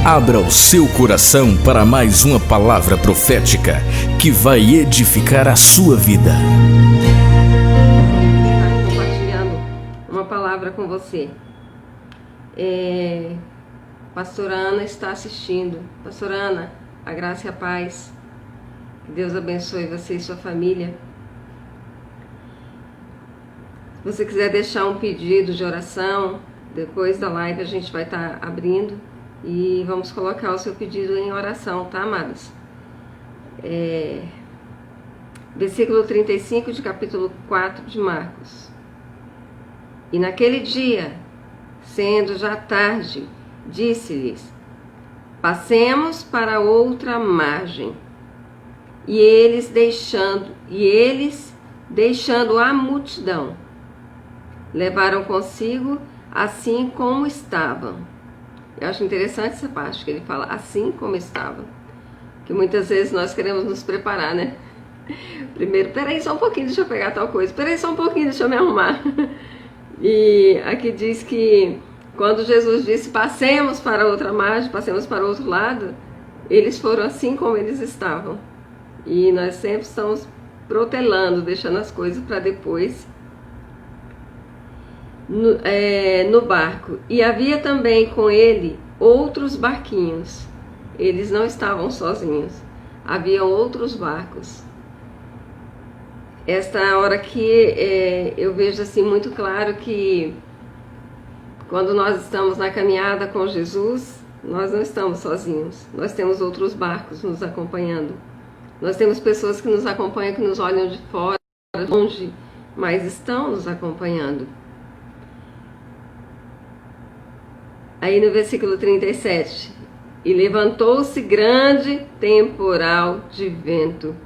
Abra o seu coração para mais uma palavra profética que vai edificar a sua vida. Estar compartilhando uma palavra com você. Pastora Ana está assistindo. Pastora Ana, a graça e a paz. Que Deus abençoe você e sua família. Se você quiser deixar um pedido de oração, depois da live a gente vai estar abrindo e vamos colocar o seu pedido em oração, tá, amados? Versículo 35 de capítulo 4 de Marcos. E naquele dia, sendo já tarde, disse-lhes: passemos para outra margem. E eles deixando a multidão, levaram consigo assim como estavam. Eu acho interessante essa parte que ele fala assim como estavam, que muitas vezes nós queremos nos preparar, né? Primeiro, peraí só um pouquinho, deixa eu pegar tal coisa, peraí só um pouquinho, deixa eu me arrumar. E aqui diz que quando Jesus disse passemos para outra margem, passemos para o outro lado, eles foram assim como eles estavam. E nós sempre estamos protelando, deixando as coisas para depois no barco. E havia também com ele outros barquinhos. Eles não estavam sozinhos, haviam outros barcos. Esta hora aqui eu vejo assim muito claro que quando nós estamos na caminhada com Jesus, nós não estamos sozinhos. Nós temos outros barcos nos acompanhando. Nós temos pessoas que nos acompanham, que nos olham de fora, longe, mas estão nos acompanhando. Aí no versículo 37, e levantou-se grande temporal de vento,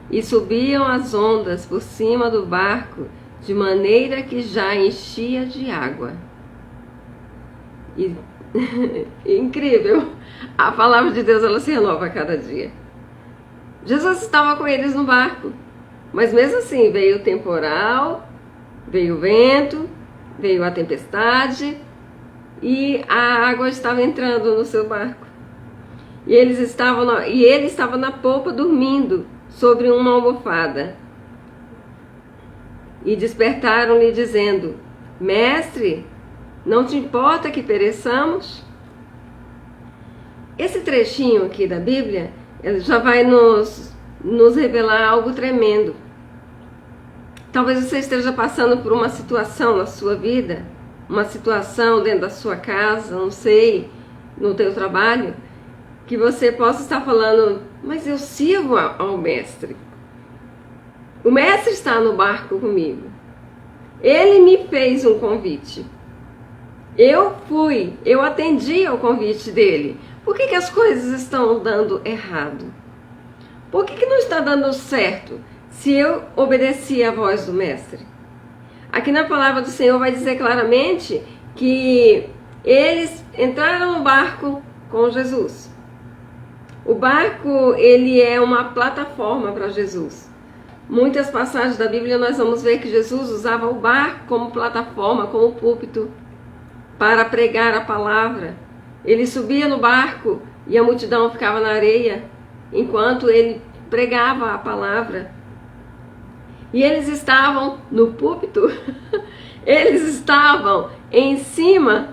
e subiam as ondas por cima do barco, de maneira que já enchia de água. E incrível, a palavra de Deus ela se renova a cada dia. Jesus estava com eles no barco, mas mesmo assim veio o temporal, veio o vento, veio a tempestade, e a água estava entrando no seu barco. E ele estava na popa dormindo sobre uma almofada. E despertaram-lhe dizendo: Mestre, não te importa que pereçamos? Esse trechinho aqui da Bíblia já vai nos revelar algo tremendo. Talvez você esteja passando por uma situação na sua vida, uma situação dentro da sua casa, não sei, no teu trabalho, que você possa estar falando: mas eu sirvo ao Mestre. O Mestre está no barco comigo. Ele me fez um convite. Eu atendi ao convite dele. Por que as coisas estão dando errado? Por que não está dando certo se eu obedeci à voz do Mestre? Aqui na palavra do Senhor vai dizer claramente que eles entraram no barco com Jesus. O barco, ele é uma plataforma para Jesus. Muitas passagens da Bíblia nós vamos ver que Jesus usava o barco como plataforma, como púlpito, para pregar a palavra. Ele subia no barco e a multidão ficava na areia enquanto ele pregava a palavra. E eles estavam no púlpito, eles estavam em cima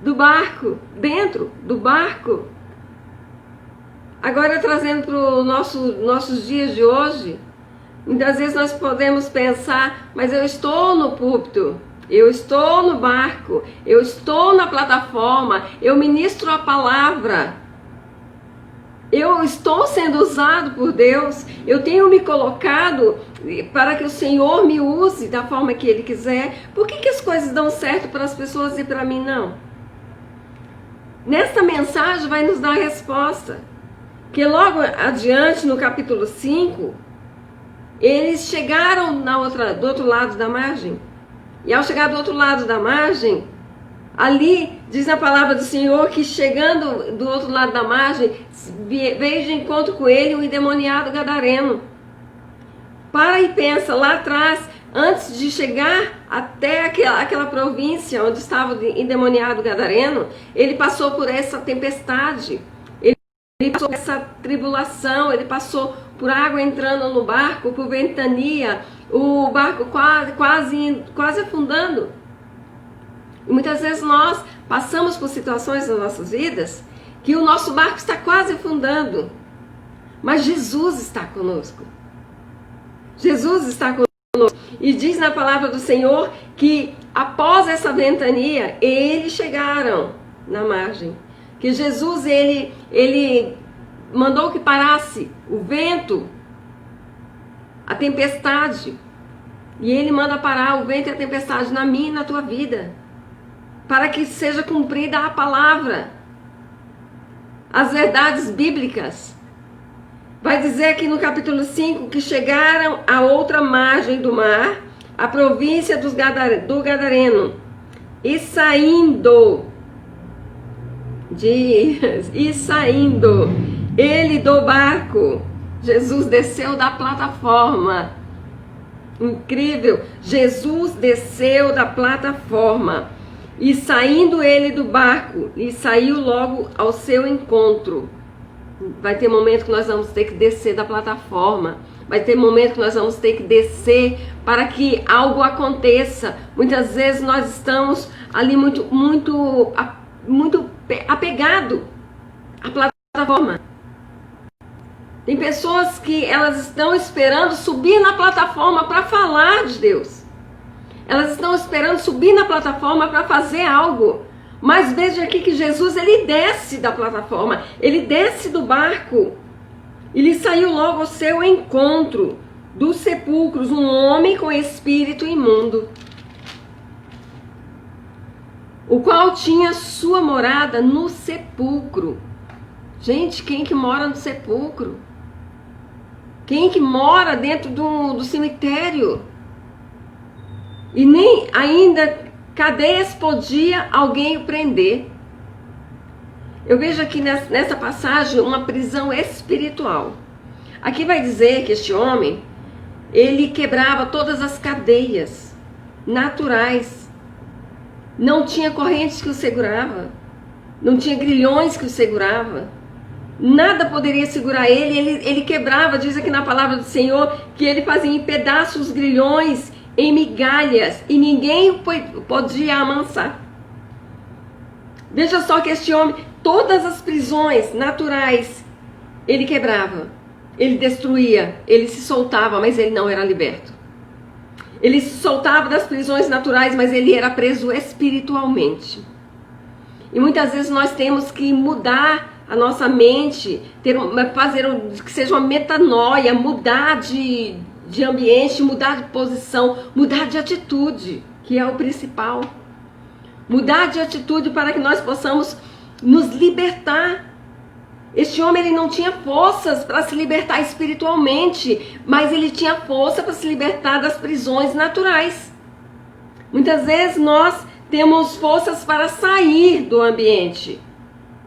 do barco, dentro do barco. Agora, trazendo para os nossos dias de hoje, muitas vezes nós podemos pensar: mas eu estou no púlpito, eu estou no barco, eu estou na plataforma, eu ministro a palavra, eu estou sendo usado por Deus, eu tenho me colocado para que o Senhor me use da forma que Ele quiser. Por que as coisas dão certo para as pessoas e para mim não? Nesta mensagem vai nos dar a resposta. Que logo adiante, no capítulo 5, eles chegaram do outro lado da margem. E ao chegar do outro lado da margem, ali diz a palavra do Senhor que chegando do outro lado da margem, veio de encontro com ele um endemoniado gadareno. Para e pensa, lá atrás antes de chegar até aquela província onde estava o endemoniado gadareno, ele passou por essa tempestade, ele passou por essa tribulação, ele passou por água entrando no barco, por ventania, o barco quase afundando. E muitas vezes nós passamos por situações nas nossas vidas que o nosso barco está quase afundando, mas Jesus está conosco. Jesus está conosco. E diz na palavra do Senhor que após essa ventania, eles chegaram na margem. Que Jesus, ele mandou que parasse o vento, a tempestade. E ele manda parar o vento e a tempestade na minha e na tua vida, para que seja cumprida a palavra, as verdades bíblicas. Vai dizer aqui no capítulo 5 que chegaram à outra margem do mar, a província do Gadareno, e saindo ele do barco, Jesus desceu da plataforma. Incrível! Jesus desceu da plataforma. E saindo ele do barco, e saiu logo ao seu encontro. Vai ter momento que nós vamos ter que descer da plataforma. Vai ter momento que nós vamos ter que descer para que algo aconteça. Muitas vezes nós estamos ali muito apegado à plataforma. Tem pessoas que elas estão esperando subir na plataforma para falar de Deus. Elas estão esperando subir na plataforma para fazer algo. Mas veja aqui que Jesus, ele desce da plataforma, ele desce do barco. Ele saiu logo ao seu encontro dos sepulcros, um homem com espírito imundo, o qual tinha sua morada no sepulcro. Gente, quem que mora no sepulcro? Quem que mora dentro do cemitério? E nem ainda cadeias podia alguém o prender. Eu vejo aqui nessa passagem uma prisão espiritual. Aqui vai dizer que este homem, ele quebrava todas as cadeias naturais. Não tinha correntes que o segurava. Não tinha grilhões que o segurava. Nada poderia segurar ele. Ele quebrava, diz aqui na palavra do Senhor, que ele fazia em pedaços os grilhões, em migalhas, e ninguém podia amansar. Veja só que este homem, todas as prisões naturais, ele quebrava, ele destruía, ele se soltava, mas ele não era liberto. Ele se soltava das prisões naturais, mas ele era preso espiritualmente. E muitas vezes nós temos que mudar a nossa mente, fazer que seja uma metanoia, mudar de ambiente, mudar de posição, mudar de atitude, que é o principal. Mudar de atitude para que nós possamos nos libertar. Este homem, ele não tinha forças para se libertar espiritualmente, mas ele tinha força para se libertar das prisões naturais. Muitas vezes nós temos forças para sair do ambiente,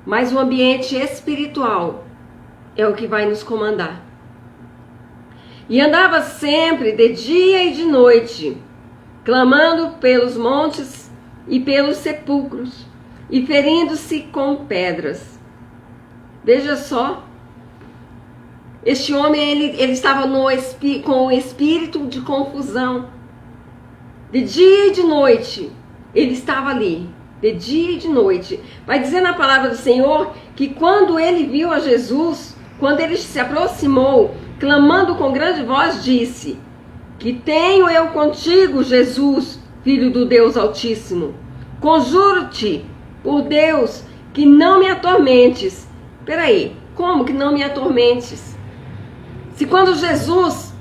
mas o ambiente espiritual é o que vai nos comandar. E andava sempre de dia e de noite, clamando pelos montes e pelos sepulcros, e ferindo-se com pedras. Veja só, este homem, ele estava com o espírito de confusão. De dia e de noite, ele estava ali, de dia e de noite. Vai dizer na palavra do Senhor que quando ele viu a Jesus, quando ele se aproximou, clamando com grande voz, disse: que tenho eu contigo, Jesus, Filho do Deus Altíssimo. Conjuro-te por Deus que não me atormentes. Peraí, como que não me atormentes? Se quando Jesus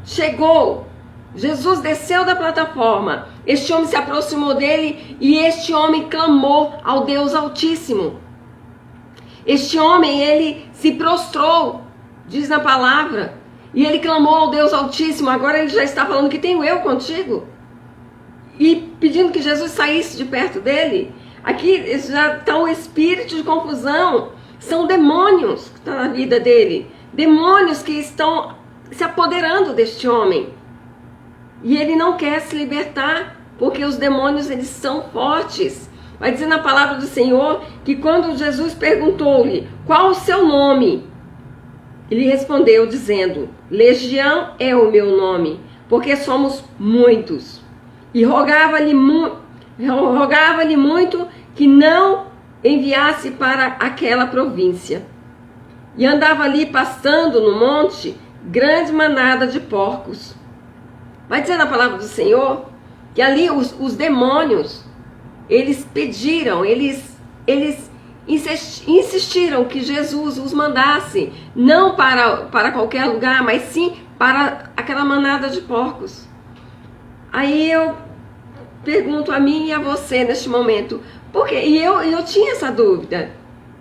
chegou, Jesus desceu da plataforma, este homem se aproximou dele e este homem clamou ao Deus Altíssimo. Este homem, ele se prostrou, diz na palavra, e ele clamou ao Deus Altíssimo. Agora ele já está falando que tenho eu contigo, e pedindo que Jesus saísse de perto dele. Aqui já está um espírito de confusão. São demônios que estão na vida dele, demônios que estão se apoderando deste homem. E ele não quer se libertar, porque os demônios, eles são fortes. Vai dizer na palavra do Senhor que quando Jesus perguntou-lhe qual o seu nome, ele respondeu dizendo: Legião é o meu nome, porque somos muitos. E rogava-lhe muito que não enviasse para aquela província. E andava ali pastando no monte grande manada de porcos. Vai dizer na palavra do Senhor que ali os demônios, eles pediram, eles insistiram que Jesus os mandasse, não para qualquer lugar, mas sim para aquela manada de porcos. Aí eu pergunto a mim e a você neste momento, por quê? E eu tinha essa dúvida.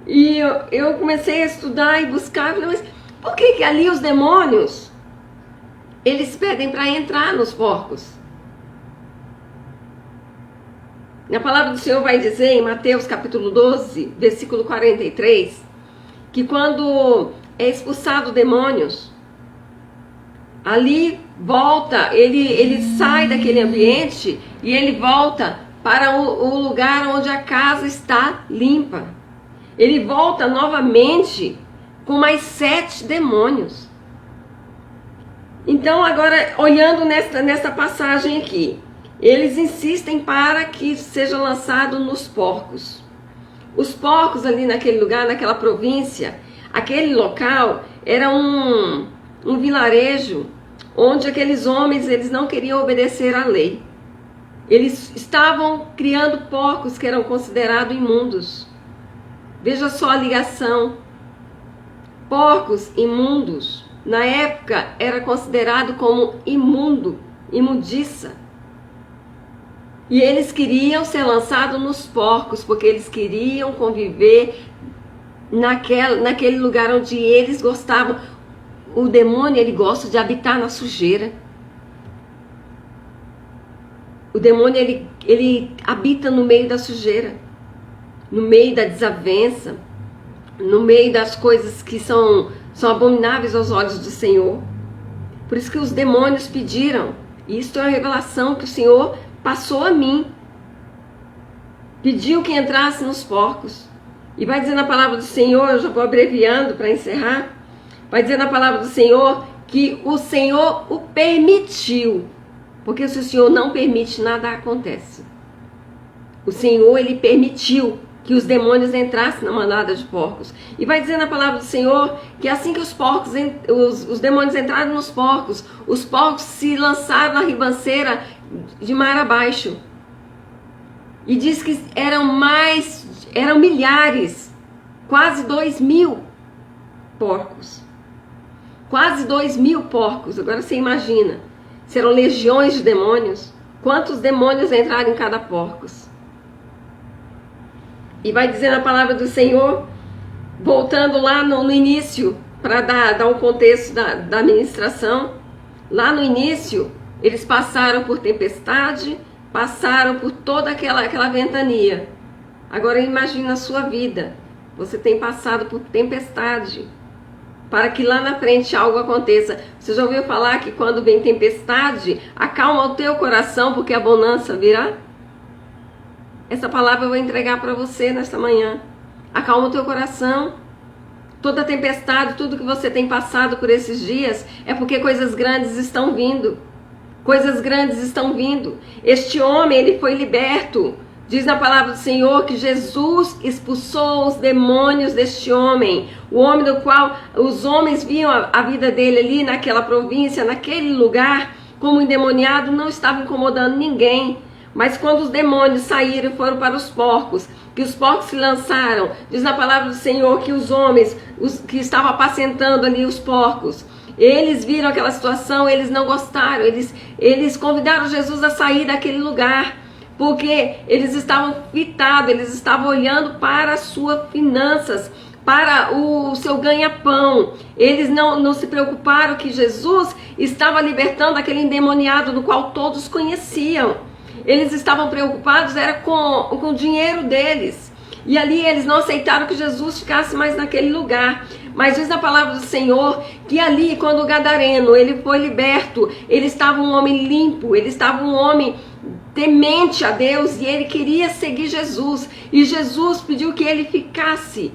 E eu comecei a estudar e buscar, mas por que ali os demônios, eles pedem para entrar nos porcos? A palavra do Senhor vai dizer em Mateus capítulo 12, versículo 43, que quando é expulsado demônios, ali volta, ele sai daquele ambiente e ele volta para o lugar onde a casa está limpa. Ele volta novamente com mais 7 demônios. Então agora, olhando nesta passagem aqui, eles insistem para que seja lançado nos porcos. Os porcos ali naquele lugar, naquela província, aquele local era um vilarejo onde aqueles homens, eles não queriam obedecer à lei. Eles estavam criando porcos que eram considerados imundos. Veja só a ligação. Porcos imundos, na época, era considerado como imundo, imundiça. E eles queriam ser lançados nos porcos, porque eles queriam conviver naquele lugar onde eles gostavam. O demônio, ele gosta de habitar na sujeira. O demônio, ele habita no meio da sujeira, no meio da desavença, no meio das coisas que são abomináveis aos olhos do Senhor. Por isso que os demônios pediram, e isto é uma revelação que o Senhor passou a mim, pediu que entrasse nos porcos. E vai dizer na palavra do Senhor, eu já vou abreviando para encerrar, vai dizer na palavra do Senhor que o Senhor o permitiu, porque se o Senhor não permite, nada acontece. O Senhor, ele permitiu que os demônios entrassem na manada de porcos. E vai dizer na palavra do Senhor que assim que os demônios entraram nos porcos, os porcos se lançaram na ribanceira de mar abaixo. E diz que eram milhares, quase 2.000 porcos. Quase 2.000 porcos. Agora você imagina, serão legiões de demônios. Quantos demônios entraram em cada porcos? E vai dizer na palavra do Senhor, voltando lá no início, para dar um contexto da ministração. Lá no início, eles passaram por tempestade, passaram por toda aquela ventania. Agora imagine a sua vida. Você tem passado por tempestade, para que lá na frente algo aconteça. Você já ouviu falar que quando vem tempestade, acalma o teu coração, porque a bonança virá? Essa palavra eu vou entregar para você nesta manhã. Acalma o teu coração. Toda tempestade, tudo que você tem passado por esses dias, é porque coisas grandes estão vindo. Coisas grandes estão vindo. Este homem, ele foi liberto. Diz na palavra do Senhor que Jesus expulsou os demônios deste homem. O homem do qual os homens viam a vida dele ali naquela província, naquele lugar, como endemoniado, não estava incomodando ninguém. Mas quando os demônios saíram e foram para os porcos, que os porcos se lançaram, diz na palavra do Senhor que os homens, que estavam apacentando ali os porcos, eles viram aquela situação, eles não gostaram, eles convidaram Jesus a sair daquele lugar, porque eles estavam fitados, eles estavam olhando para as suas finanças, para o seu ganha-pão. Eles não se preocuparam que Jesus estava libertando aquele endemoniado do qual todos conheciam. Eles estavam preocupados era com o dinheiro deles. E ali eles não aceitaram que Jesus ficasse mais naquele lugar. Mas diz a palavra do Senhor que ali, quando o gadareno, ele foi liberto, ele estava um homem limpo, ele estava um homem temente a Deus e ele queria seguir Jesus. E Jesus pediu que ele ficasse.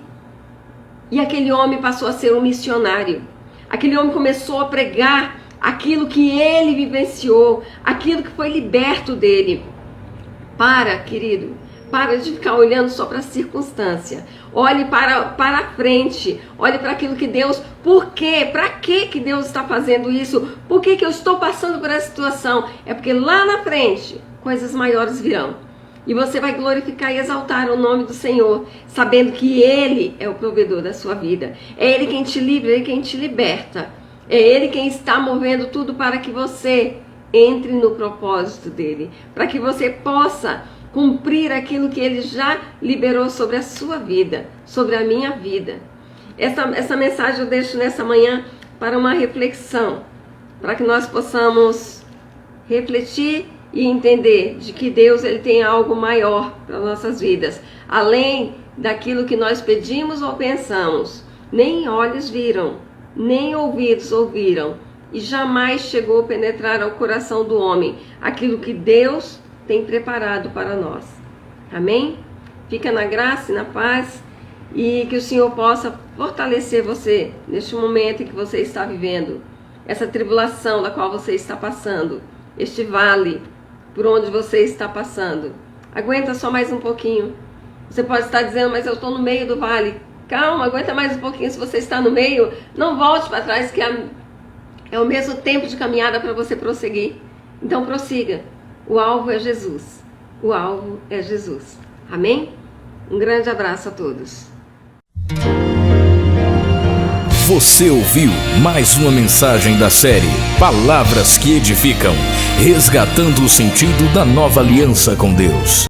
E aquele homem passou a ser um missionário. Aquele homem começou a pregar aquilo que ele vivenciou, aquilo que foi liberto dele. Querido, para de ficar olhando só para a circunstância. Olhe para a frente. Olhe para aquilo que Deus... Por quê? Para que Deus está fazendo isso? Por que eu estou passando por essa situação? É porque lá na frente, coisas maiores virão. E você vai glorificar e exaltar o nome do Senhor, sabendo que Ele é o provedor da sua vida. É Ele quem te livra, é Ele quem te liberta. É Ele quem está movendo tudo para que você entre no propósito dEle. Para que você possa cumprir aquilo que Ele já liberou sobre a sua vida, sobre a minha vida. Essa mensagem eu deixo nessa manhã para uma reflexão, para que nós possamos refletir e entender de que Deus ele tem algo maior para nossas vidas, além daquilo que nós pedimos ou pensamos. Nem olhos viram, nem ouvidos ouviram, e jamais chegou a penetrar ao coração do homem aquilo que Deus tem preparado para nós. Amém? Fica na graça e na paz, e que o Senhor possa fortalecer você neste momento em que você está vivendo, essa tribulação da qual você está passando, este vale por onde você está passando. Aguenta só mais um pouquinho. Você pode estar dizendo, mas eu estou no meio do vale. Calma, aguenta mais um pouquinho. Se você está no meio, não volte para trás, que é o mesmo tempo de caminhada para você prosseguir. Então prossiga. O alvo é Jesus. O alvo é Jesus. Amém? Um grande abraço a todos. Você ouviu mais uma mensagem da série Palavras que Edificam, resgatando o sentido da nova aliança com Deus.